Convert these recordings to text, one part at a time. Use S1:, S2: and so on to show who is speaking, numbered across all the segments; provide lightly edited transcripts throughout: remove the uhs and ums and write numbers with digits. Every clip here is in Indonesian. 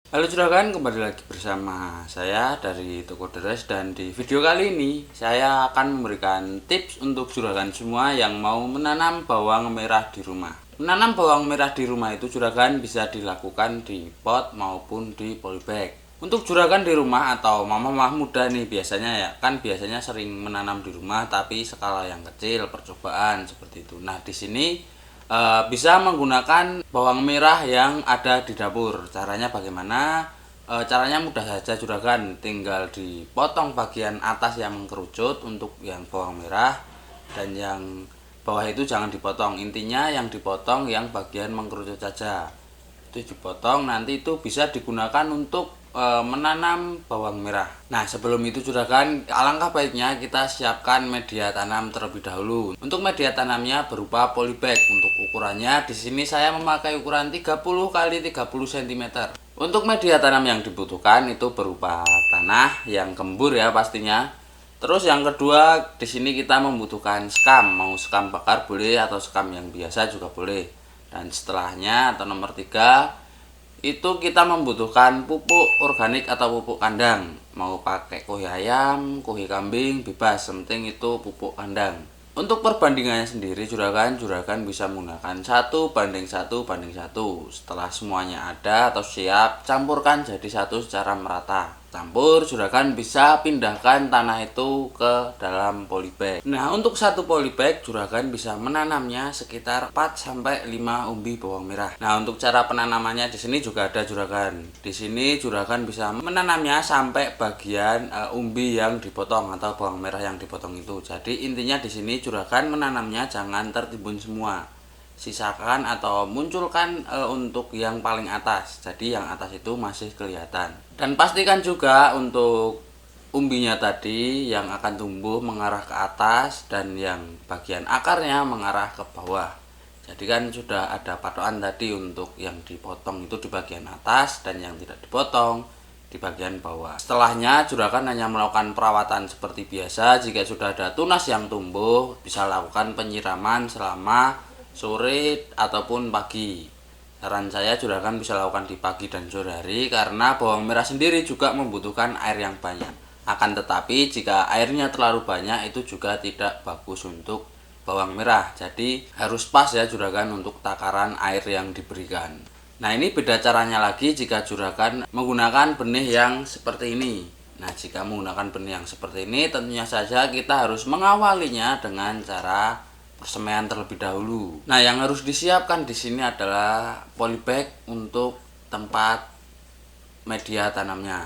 S1: Halo juragan, kembali lagi bersama saya dari Toko Deres, dan di video kali ini saya akan memberikan tips untuk juragan semua yang mau menanam bawang merah di rumah. Menanam bawang merah di rumah itu juragan bisa dilakukan di pot maupun di polybag. Untuk juragan di rumah atau mama-mama muda nih biasanya ya, kan biasanya sering menanam di rumah tapi skala yang kecil, percobaan seperti itu. Nah, di sini bisa menggunakan bawang merah yang ada di dapur. Caranya bagaimana? Caranya mudah saja juragan, tinggal dipotong bagian atas yang mengkerucut untuk yang bawang merah, dan yang bawah itu jangan dipotong. Intinya yang dipotong yang bagian mengkerucut saja. Itu dipotong, nanti itu bisa digunakan untuk menanam bawang merah. Nah, sebelum itu juragan, alangkah baiknya kita siapkan media tanam terlebih dahulu. Untuk media tanamnya berupa polybag. Untuk ukurannya di sini saya memakai ukuran 30 kali 30 cm. Untuk media tanam yang dibutuhkan itu berupa tanah yang gembur ya pastinya. Terus yang kedua, di sini kita membutuhkan sekam, mau sekam bakar boleh atau sekam yang biasa juga boleh. Dan setelahnya atau nomor 3 itu kita membutuhkan pupuk organik atau pupuk kandang, mau pakai kuhi ayam, kuhi kambing, bebas, penting itu pupuk kandang. Untuk perbandingannya sendiri juragan bisa menggunakan 1:1:1. Setelah semuanya ada atau siap, campurkan jadi satu secara merata. Campur, juragan bisa pindahkan tanah itu ke dalam polybag. Nah, untuk satu polybag juragan bisa menanamnya sekitar 4-5 umbi bawang merah. Nah, untuk cara penanamannya di sini juga ada juragan. Di sini juragan bisa menanamnya sampai bagian umbi yang dipotong atau bawang merah yang dipotong itu. Jadi intinya di sini juragan menanamnya jangan tertimbun semua. Sisakan atau munculkan untuk yang paling atas, jadi yang atas itu masih kelihatan. Dan pastikan juga untuk umbinya tadi yang akan tumbuh mengarah ke atas dan yang bagian akarnya mengarah ke bawah. Jadi kan sudah ada patokan tadi untuk yang dipotong itu di bagian atas dan yang tidak dipotong di bagian bawah. Setelahnya juragan hanya melakukan perawatan seperti biasa. Jika sudah ada tunas yang tumbuh, bisa lakukan penyiraman selama sore ataupun pagi. Saran saya juragan bisa lakukan di pagi dan sore hari karena bawang merah sendiri juga membutuhkan air yang banyak. Akan tetapi jika airnya terlalu banyak itu juga tidak bagus untuk bawang merah. Jadi harus pas ya juragan untuk takaran air yang diberikan. Nah, ini beda caranya lagi jika juragan menggunakan benih yang seperti ini. Nah, jika menggunakan benih yang seperti ini tentunya saja kita harus mengawalinya dengan cara persemaian terlebih dahulu. Nah, yang harus disiapkan di sini adalah polybag untuk tempat media tanamnya.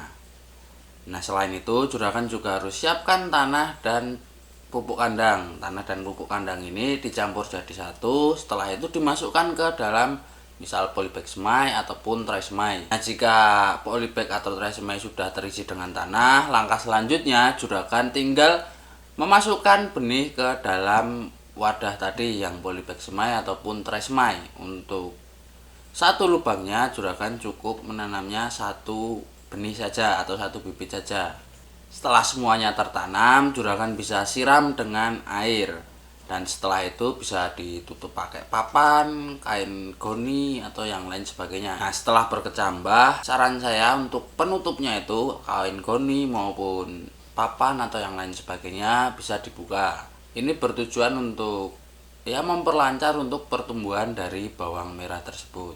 S1: Nah, selain itu juragan juga harus siapkan tanah dan pupuk kandang. Tanah dan pupuk kandang ini dicampur jadi satu, setelah itu dimasukkan ke dalam misal polybag semai ataupun tray semai. Nah, jika polybag atau tray semai sudah terisi dengan tanah, langkah selanjutnya juragan tinggal memasukkan benih ke dalam wadah tadi yang polybag semai ataupun tray semai. Untuk satu lubangnya juragan cukup menanamnya satu benih saja atau satu bibit saja. Setelah semuanya tertanam, juragan bisa siram dengan air. Dan setelah itu bisa ditutup pakai papan, kain goni, atau yang lain sebagainya. Nah, setelah berkecambah, saran saya untuk penutupnya itu kain goni maupun papan atau yang lain sebagainya bisa dibuka. Ini bertujuan untuk memperlancar untuk pertumbuhan dari bawang merah tersebut.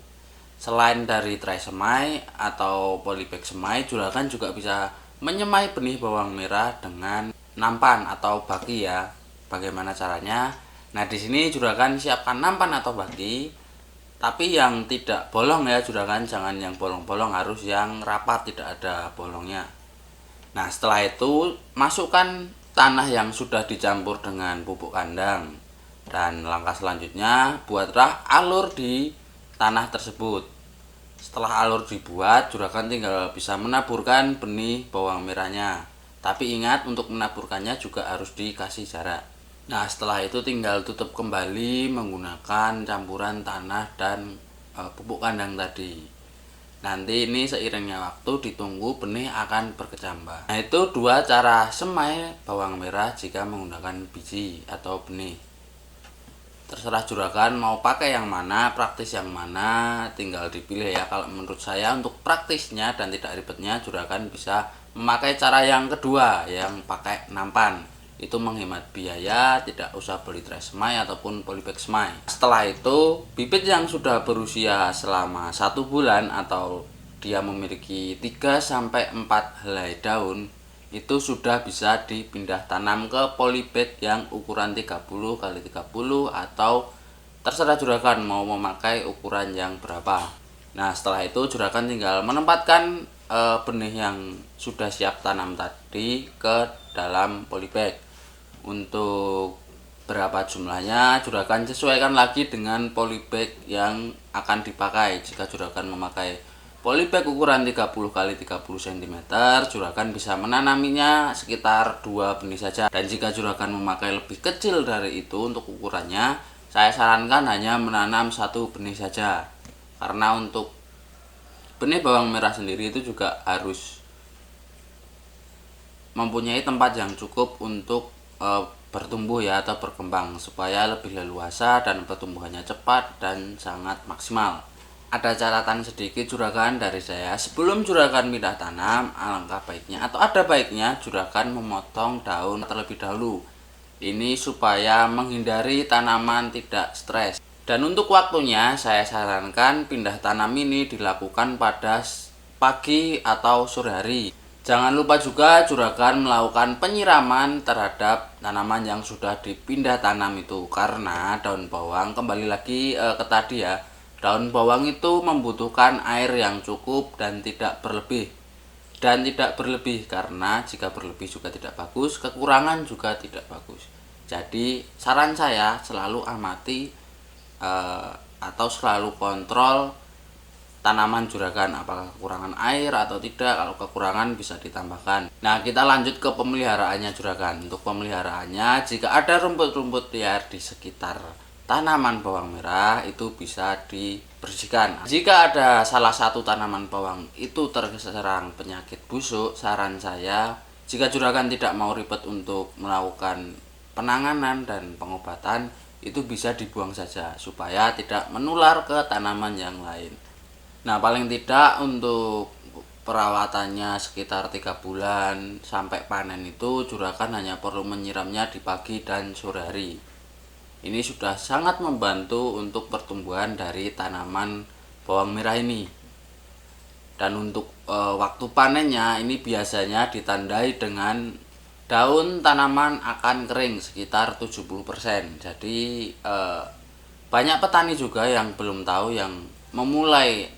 S1: Selain dari tray semai atau polybag semai, juragan juga bisa menyemai benih bawang merah dengan nampan atau baki ya. Bagaimana caranya? Nah, di sini juragan siapkan nampan atau baki, tapi yang tidak bolong ya juragan, jangan yang bolong-bolong, harus yang rapat tidak ada bolongnya. Nah, setelah itu masukkan tanah yang sudah dicampur dengan pupuk kandang. Dan langkah selanjutnya buatlah alur di tanah tersebut. Setelah alur dibuat, juragan tinggal bisa menaburkan benih bawang merahnya. Tapi ingat untuk menaburkannya juga harus dikasih jarak. Nah, setelah itu tinggal tutup kembali menggunakan campuran tanah dan pupuk kandang tadi. Nanti ini seiringnya waktu ditunggu benih akan berkecambah. Nah, itu dua cara semai bawang merah jika menggunakan biji atau benih. Terserah juragan mau pakai yang mana, praktis yang mana, tinggal dipilih ya. Kalau menurut saya untuk praktisnya dan tidak ribetnya, juragan bisa memakai cara yang kedua, yang pakai nampan. Itu menghemat biaya, tidak usah beli tresemmai ataupun polybag semai. Setelah itu, bibit yang sudah berusia selama 1 bulan atau dia memiliki 3-4 helai daun, itu sudah bisa dipindah tanam ke polybag yang ukuran 30x30 atau terserah juragan mau memakai ukuran yang berapa. Nah, setelah itu juragan tinggal menempatkan benih yang sudah siap tanam tadi ke dalam polybag. Untuk berapa jumlahnya juragan sesuaikan lagi dengan polybag yang akan dipakai. Jika juragan memakai polybag ukuran 30x30 cm, juragan bisa menanaminya sekitar 2 benih saja. Dan jika juragan memakai lebih kecil dari itu untuk ukurannya, saya sarankan hanya menanam 1 benih saja. Karena untuk benih bawang merah sendiri itu juga harus mempunyai tempat yang cukup untuk bertumbuh ya atau berkembang supaya lebih leluasa dan pertumbuhannya cepat dan sangat maksimal. Ada catatan sedikit juragan dari saya, sebelum juragan pindah tanam, alangkah baiknya atau ada baiknya juragan memotong daun terlebih dahulu. Ini supaya menghindari tanaman tidak stres. Dan untuk waktunya saya sarankan pindah tanam ini dilakukan pada pagi atau sore hari. Jangan lupa juga juragan melakukan penyiraman terhadap tanaman yang sudah dipindah tanam itu, karena daun bawang kembali lagi ke tadi ya. Daun bawang itu membutuhkan air yang cukup dan tidak berlebih. Dan tidak berlebih karena jika berlebih juga tidak bagus, kekurangan juga tidak bagus. Jadi saran saya selalu amati atau selalu kontrol tanaman juragan apakah kekurangan air atau tidak. Kalau kekurangan bisa ditambahkan. Nah, kita lanjut ke pemeliharaannya juragan. Untuk pemeliharaannya, jika ada rumput-rumput liar di sekitar tanaman bawang merah itu bisa dibersihkan. Jika ada salah satu tanaman bawang itu terserang penyakit busuk, saran saya jika juragan tidak mau ribet untuk melakukan penanganan dan pengobatan, itu bisa dibuang saja supaya tidak menular ke tanaman yang lain. Nah, paling tidak untuk perawatannya sekitar 3 bulan sampai panen itu juragan hanya perlu menyiramnya di pagi dan sore hari. Ini sudah sangat membantu untuk pertumbuhan dari tanaman bawang merah ini. Dan untuk waktu panennya ini biasanya ditandai dengan daun tanaman akan kering sekitar 70%. Jadi banyak petani juga yang belum tahu, yang memulai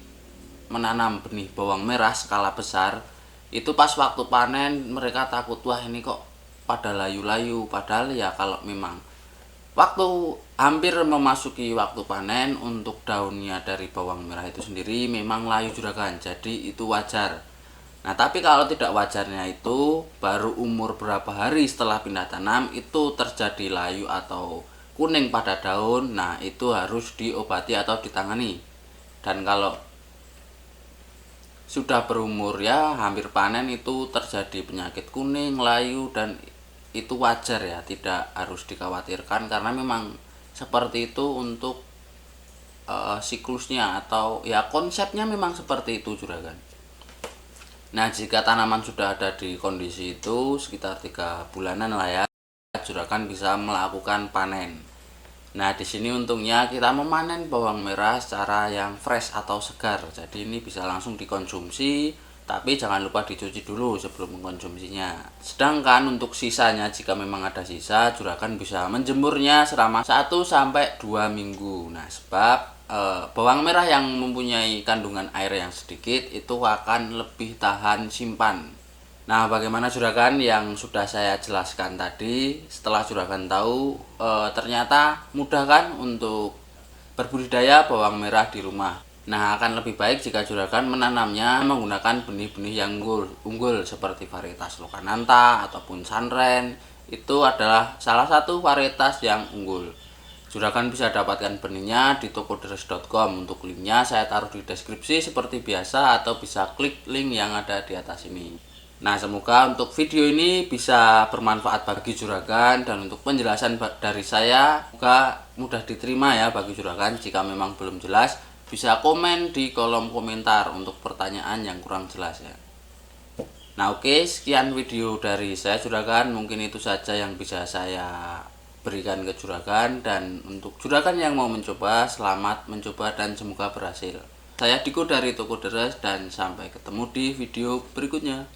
S1: menanam benih bawang merah skala besar, itu pas waktu panen mereka takut, wah ini kok pada layu-layu. Padahal ya kalau memang waktu hampir memasuki waktu panen, untuk daunnya dari bawang merah itu sendiri memang layu juragan, jadi itu wajar. Nah, tapi kalau tidak wajarnya itu baru umur berapa hari setelah pindah tanam itu terjadi layu atau kuning pada daun. Nah, itu harus diobati atau ditangani. Dan kalau sudah berumur ya hampir panen itu terjadi penyakit kuning, layu, dan itu wajar ya, tidak harus dikhawatirkan karena memang seperti itu untuk siklusnya atau ya konsepnya memang seperti itu juragan. Nah, jika tanaman sudah ada di kondisi itu sekitar 3 bulanan lah ya, juragan bisa melakukan panen. Nah, di sini untungnya kita memanen bawang merah secara yang fresh atau segar. Jadi ini bisa langsung dikonsumsi, tapi jangan lupa dicuci dulu sebelum mengkonsumsinya. Sedangkan untuk sisanya, jika memang ada sisa, juragan bisa menjemurnya selama 1-2 minggu. Nah, sebab bawang merah yang mempunyai kandungan air yang sedikit itu akan lebih tahan simpan. Nah, bagaimana juragan yang sudah saya jelaskan tadi? Setelah juragan tahu, ternyata mudah kan untuk berbudidaya bawang merah di rumah. Nah, akan lebih baik jika juragan menanamnya menggunakan benih-benih yang unggul seperti varietas Lokananta ataupun Sunren. Itu adalah salah satu varietas yang unggul. Juragan bisa dapatkan benihnya di tokoderes.com. Untuk linknya saya taruh di deskripsi seperti biasa, atau bisa klik link yang ada di atas ini. Nah, semoga untuk video ini bisa bermanfaat bagi juragan, dan untuk penjelasan dari saya semoga mudah diterima ya bagi juragan. Jika memang belum jelas, bisa komen di kolom komentar untuk pertanyaan yang kurang jelas ya. Nah oke, sekian video dari saya juragan. Mungkin itu saja yang bisa saya berikan ke juragan. Dan untuk juragan yang mau mencoba, selamat mencoba dan semoga berhasil. Saya Diko dari Toko Deres dan sampai ketemu di video berikutnya.